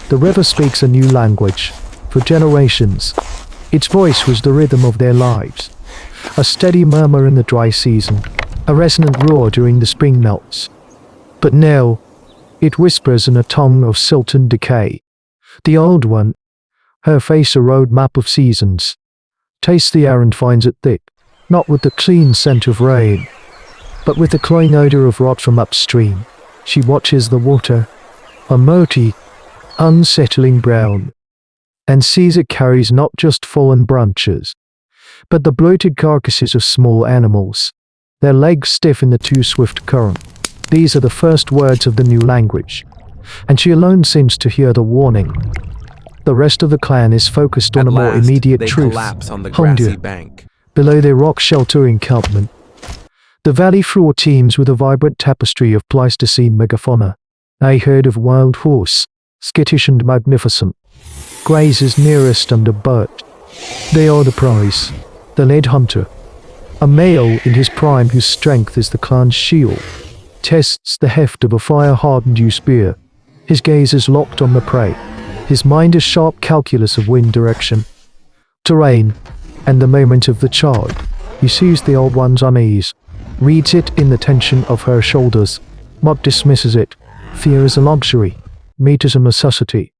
The river speaks a new language. For generations, its voice was the rhythm of their lives. A steady murmur in the dry season, a resonant roar during the spring melts. But now, it whispers in a tongue of silt and decay. The old one, her face a road map of seasons, tastes the air and finds it thick, not with the clean scent of rain, but with the cloying odor of rot from upstream. She watches the water, a murky, unsettling brown, and sees it carries not just fallen branches, but the bloated carcasses of small animals, their legs stiff in the too swift current. These are the first words of the new language, and she alone seems to hear the warning. The rest of the clan is focused on a more immediate truth. Collapse on the grassy bank. Below their rock shelter encampment, the valley floor teems with a vibrant tapestry of Pleistocene megafauna. A herd of wild horse, skittish and magnificent, grazes nearest under birch. They are the prize, the lead hunter, a male in his prime whose strength is the clan's shield, tests the heft of a fire-hardened yew spear. His gaze is locked on the prey. His mind is sharp calculus of wind direction, terrain, and the moment of the charge. He sees the old one's unease, reads it in the tension of her shoulders, but dismisses it. Fear is a luxury, meat is a necessity.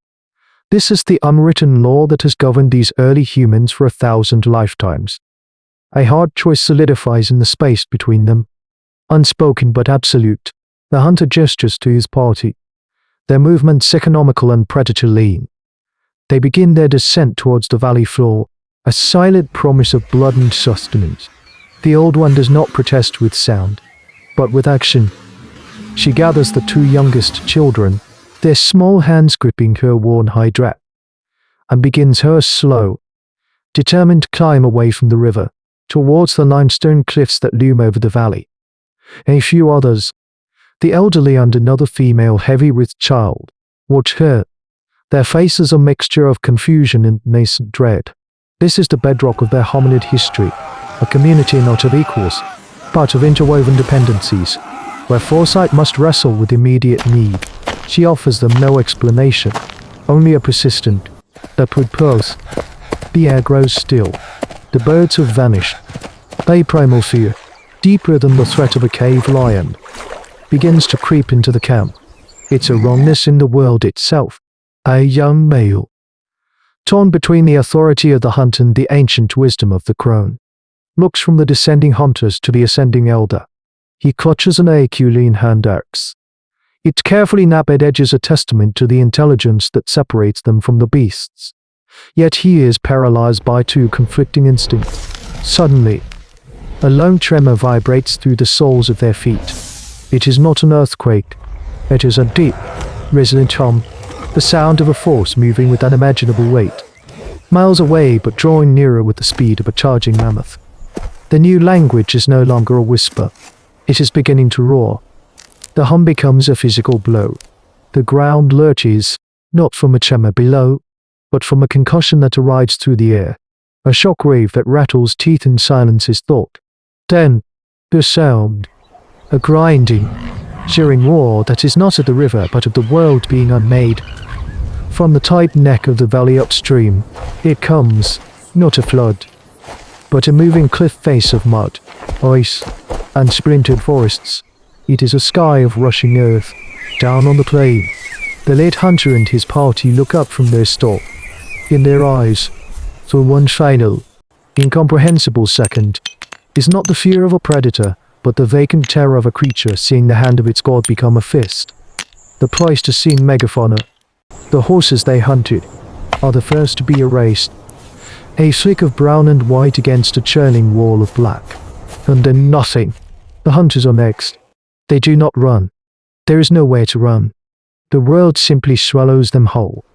This is the unwritten law that has governed these early humans for 1,000 lifetimes. A hard choice solidifies in the space between them. Unspoken but absolute, the hunter gestures to his party, their movements economical and predator-lean. They begin their descent towards the valley floor, a silent promise of blood and sustenance. The old one does not protest with sound, but with action. She gathers the two youngest children, their small hands gripping her worn hydra, and begins her slow, determined climb away from the river, towards the limestone cliffs that loom over the valley. A few others, the elderly and another female heavy with child, watch her, their faces a mixture of confusion and nascent dread. This is the bedrock of their hominid history, a community not of equals, but of interwoven dependencies, where foresight must wrestle with immediate need. She offers them no explanation, only a persistent, upward pulse. The air grows still. The birds have vanished. A primal fear, deeper than the threat of a cave lion, begins to creep into the camp. It's a wrongness in the world itself. A young male, torn between the authority of the hunt and the ancient wisdom of the crone, looks from the descending hunters to the ascending elder. He clutches an aquiline hand axe. Its carefully napped edge is a testament to the intelligence that separates them from the beasts. Yet he is paralyzed by two conflicting instincts. Suddenly, a lone tremor vibrates through the soles of their feet. It is not an earthquake. It is a deep, resonant hum, the sound of a force moving with unimaginable weight, miles away but drawing nearer with the speed of a charging mammoth. The new language is no longer a whisper. It is beginning to roar. The hum becomes a physical blow. The ground lurches, not from a tremor below, but from a concussion that arrives through the air, a shockwave that rattles teeth and silences thought. Then, the sound, a grinding, shearing roar that is not of the river but of the world being unmade. From the tight neck of the valley upstream, it comes, not a flood, but a moving cliff face of mud, ice, and splintered forests. It is a sky of rushing earth. Down on the plain, the late hunter and his party look up from their stalk. In their eyes, for one final, incomprehensible second, is not the fear of a predator, but the vacant terror of a creature seeing the hand of its god become a fist. The Pleistocene megafauna, the horses they hunted, are the first to be erased. A flick of brown and white against a churning wall of black. And then nothing. The hunters are next. They do not run. There is nowhere to run. The world simply swallows them whole.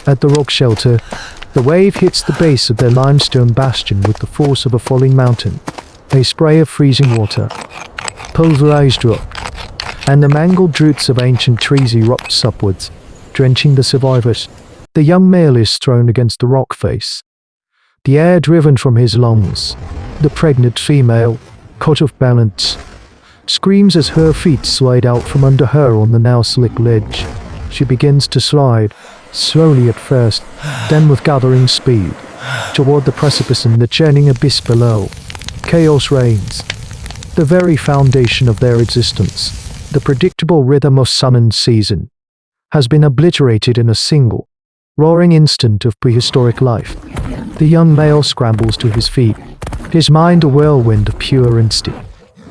At the rock shelter, the wave hits the base of their limestone bastion with the force of a falling mountain. A spray of freezing water, pulverized rock, and the mangled roots of ancient trees erupts upwards, drenching the survivors. The young male is thrown against the rock face, the air driven from his lungs. The pregnant female, caught off balance, screams as her feet slide out from under her on the now slick ledge. She begins to slide, slowly at first, then with gathering speed, toward the precipice and the churning abyss below. Chaos reigns. The very foundation of their existence, the predictable rhythm of summoned season, has been obliterated in a single, roaring instant of prehistoric life. The young male scrambles to his feet, his mind a whirlwind of pure instinct.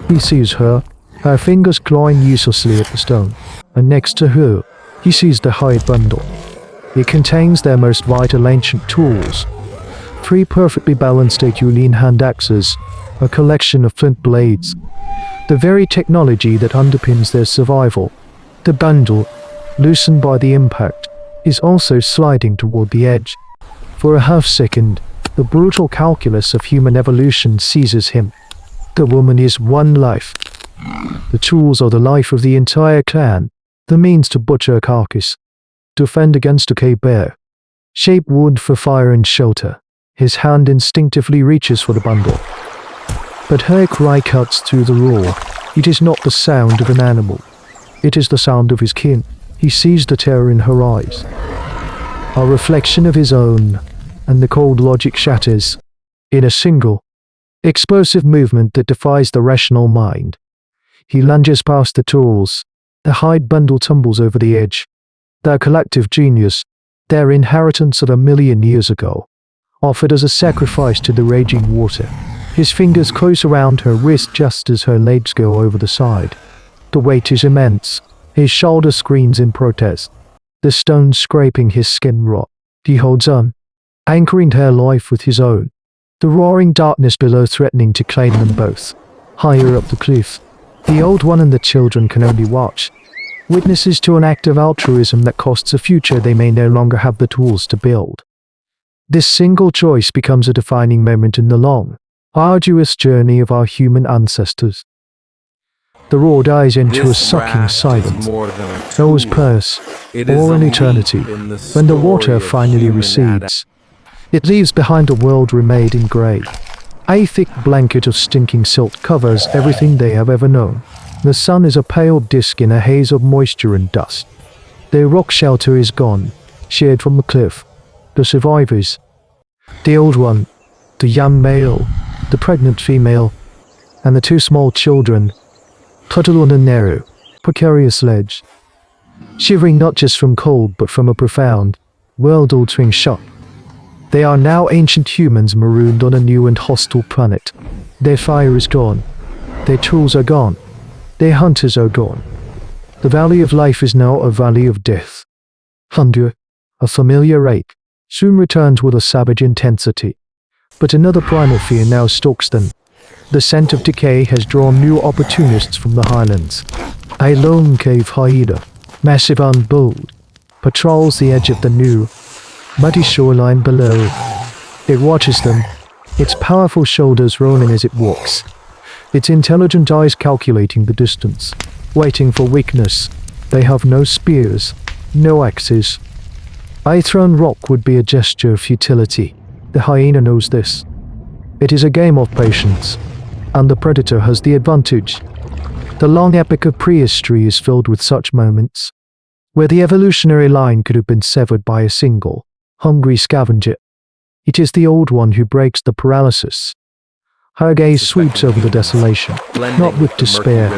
He sees her fingers clawing uselessly at the stone, and next to her, he sees the hide bundle. It contains their most vital ancient tools. 3 perfectly balanced Aeolian hand axes, a collection of flint blades, the very technology that underpins their survival. The bundle, loosened by the impact, is also sliding toward the edge. For a half-second, the brutal calculus of human evolution seizes him. The woman is one life. The tools are the life of the entire clan, the means to butcher a carcass, defend against a cave bear, shape wood for fire and shelter. His hand instinctively reaches for the bundle. But her cry cuts through the roar. It is not the sound of an animal. It is the sound of his kin. He sees the terror in her eyes, a reflection of his own, and the cold logic shatters. In a single, explosive movement that defies the rational mind, he lunges past the tools. The hide bundle tumbles over the edge. Their collective genius, their inheritance of 1,000,000 years ago, offered as a sacrifice to the raging water. His fingers close around her wrist just as her legs go over the side. The weight is immense. His shoulder screams in protest. The stone scraping his skin rot. He holds on, anchoring her life with his own. The roaring darkness below threatening to claim them both. Higher up the cliff, the old one and the children can only watch, witnesses to an act of altruism that costs a future they may no longer have the tools to build. This single choice becomes a defining moment in the long, arduous journey of our human ancestors. The roar dies into a sucking silence. Noah's purse, or an eternity, when the water finally recedes. It leaves behind a world remade in grey. A thick blanket of stinking silt covers everything they have ever known. The sun is a pale disk in a haze of moisture and dust. Their rock shelter is gone, sheared from the cliff. The survivors, the old one, the young male, the pregnant female, and the 2 small children, huddle on a narrow, precarious ledge, shivering not just from cold but from a profound, world-altering shock. They are now ancient humans marooned on a new and hostile planet. Their fire is gone. Their tools are gone. Their hunters are gone. The valley of life is now a valley of death. Hunger, a familiar ache, soon returns with a savage intensity. But another primal fear now stalks them. The scent of decay has drawn new opportunists from the highlands. A lone cave hyena, massive and bold, patrols the edge of the new, muddy shoreline below. It watches them, its powerful shoulders rolling as it walks, its intelligent eyes calculating the distance, waiting for weakness. They have no spears, no axes. A thrown rock would be a gesture of futility. The hyena knows this. It is a game of patience, and the predator has the advantage. The long epic of prehistory is filled with such moments, where the evolutionary line could have been severed by a single, hungry scavenger. It is the old one who breaks the paralysis. Her gaze sweeps over the desolation, not with despair,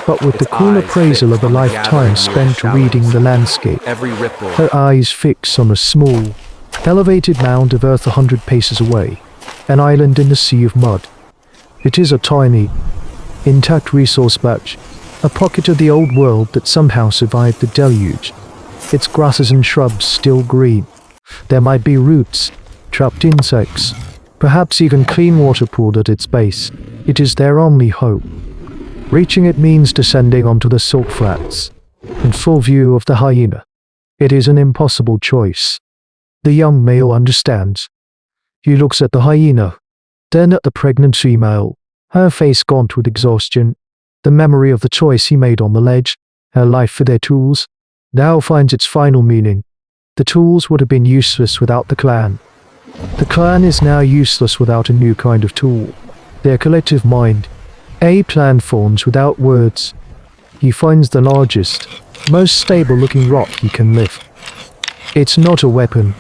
but with the cool appraisal of a lifetime spent reading the landscape. Her eyes fix on a small, elevated mound of earth 100 paces away, an island in the sea of mud. It is a tiny, intact resource patch, a pocket of the old world that somehow survived the deluge. Its grasses and shrubs still green. There might be roots, trapped insects, perhaps even clean water pooled at its base. It is their only hope. Reaching it means descending onto the salt flats, in full view of the hyena. It is an impossible choice. The young male understands. He looks at the hyena, then at the pregnant female, her face gaunt with exhaustion. The memory of the choice he made on the ledge, her life for their tools, now finds its final meaning. The tools would have been useless without the clan. The clan is now useless without a new kind of tool. Their collective mind, a plan forms without words. He finds the largest, most stable-looking rock he can lift. It's not a weapon,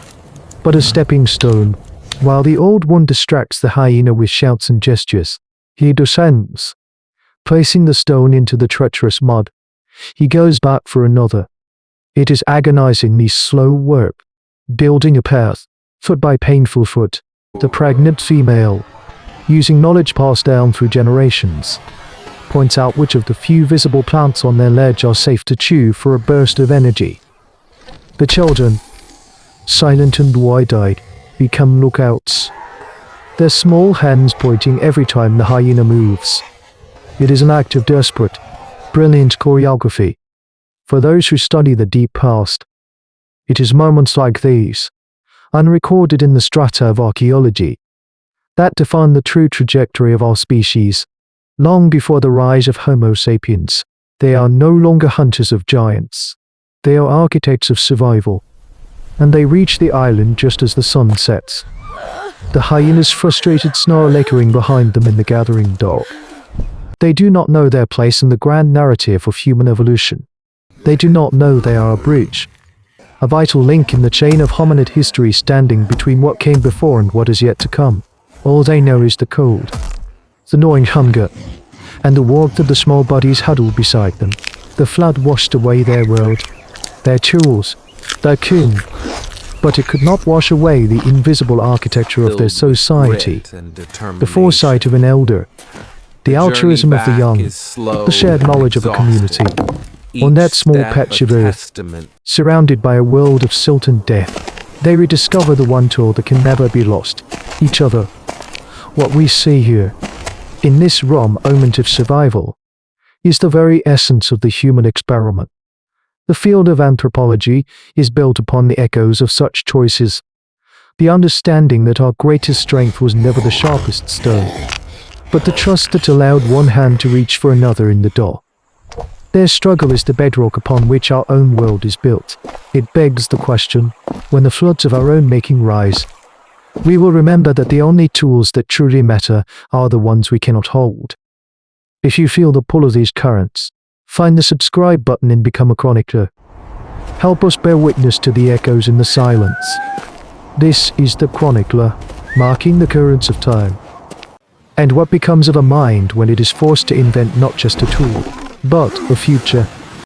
but a stepping stone. While the Old One distracts the hyena with shouts and gestures, he descends, placing the stone into the treacherous mud. He goes back for another. It is agonizingly slow work, building a path, foot by painful foot. The pregnant female, using knowledge passed down through generations, points out which of the few visible plants on their ledge are safe to chew for a burst of energy. The children, silent and wide-eyed, become lookouts, their small hands pointing every time the hyena moves. It is an act of desperate, brilliant choreography. For those who study the deep past, it is moments like these, unrecorded in the strata of archaeology, that define the true trajectory of our species. Long before the rise of Homo sapiens, they are no longer hunters of giants. They are architects of survival, and they reach the island just as the sun sets. The hyena's frustrated snarl echoing behind them in the gathering dark. They do not know their place in the grand narrative of human evolution. They do not know they are a bridge, a vital link in the chain of hominid history standing between what came before and what is yet to come. All they know is the cold, the gnawing hunger, and the warmth of the small bodies huddled beside them. The flood washed away their world, their tools, their kin, but it could not wash away the invisible architecture of their society. The foresight of an elder, the altruism of the young, the shared knowledge of a community. On that small patch of earth, surrounded by a world of silt and death, they rediscover the one tool that can never be lost: each other. What we see here, in this raw moment of survival, is the very essence of the human experiment. The field of anthropology is built upon the echoes of such choices, the understanding that our greatest strength was never the sharpest stone, but the trust that allowed one hand to reach for another in the dark. Their struggle is the bedrock upon which our own world is built. It begs the question, when the floods of our own making rise, we will remember that the only tools that truly matter are the ones we cannot hold. If you feel the pull of these currents, find the subscribe button and become a chronicler. Help us bear witness to the echoes in the silence. This is the chronicler, marking the currents of time. And what becomes of a mind when it is forced to invent not just a tool, but a future?